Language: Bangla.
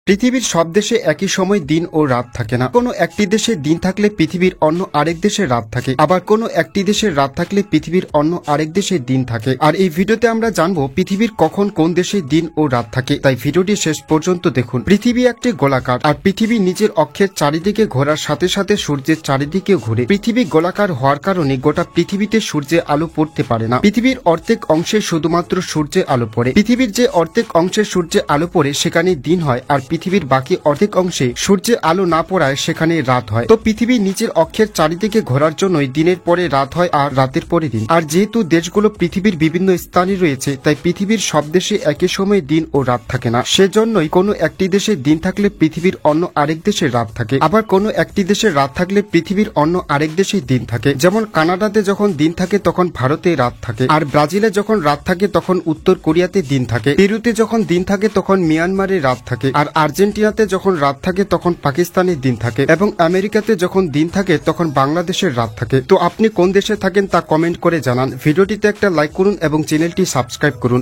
পৃথিবীর সব দেশে একই সময় দিন ও রাত থাকে না। কোনো একটি দেশে দিন থাকলে পৃথিবীর অন্য আরেক দেশে রাত থাকে, আবার কোনো একটি দেশের রাত থাকলে পৃথিবীর অন্য আরেক দেশে দিন থাকে। আর এই ভিডিওতে আমরা জানবো পৃথিবীর কখন কোন দেশে দিন ও রাত থাকে, তাই ভিডিওটি শেষ পর্যন্ত দেখুন। পৃথিবী একটি গোলাকার, আর পৃথিবী নিজের অক্ষের চারিদিকে ঘোরার সাথে সাথে সূর্যের চারিদিকে ঘুরে। পৃথিবী গোলাকার হওয়ার কারণে গোটা পৃথিবীতে সূর্যের আলো পড়তে পারে না। পৃথিবীর অর্ধেক অংশে শুধুমাত্র সূর্যের আলো পড়ে। পৃথিবীর যে অর্ধেক অংশে সূর্যের আলো পড়ে সেখানে দিন হয়, আর পৃথিবীর বাকি অর্ধেক অংশে সূর্যের আলো না পড়ায় সেখানে রাত হয়। তো পৃথিবী নিজের অক্ষের চারিদিকে ঘোরার জন্যই দিনের পরে রাত হয় আর রাতের পরে দিন। আর যেহেতু দেশগুলো পৃথিবীর বিভিন্ন স্থানে রয়েছে, তাই পৃথিবীর সব দেশে একই সময়ে দিন ও রাত থাকে না। সেজন্যই কোনো একটি দেশে দিন থাকলে পৃথিবীর অন্য আরেক দেশে রাত থাকে, আবার কোনো একটি দেশে রাত থাকলে পৃথিবীর অন্য আরেক দেশে দিন থাকে। যেমন কানাডাতে যখন দিন থাকে তখন ভারতে রাত থাকে, আর ব্রাজিলে যখন রাত থাকে তখন উত্তর কোরিয়াতে দিন থাকে, পেরুতে যখন দিন থাকে তখন মিয়ানমারে রাত থাকে, আর আর্জেন্টিনাতে যখন রাত থাকে তখন পাকিস্তানে দিন থাকে, এবং আমেরিকাতে যখন দিন থাকে তখন বাংলাদেশের রাত থাকে। তো আপনি কোন দেশে থাকেন তা কমেন্ট করে জানান। ভিডিওটিতে একটা লাইক করুন এবং চ্যানেলটি সাবস্ক্রাইব করুন।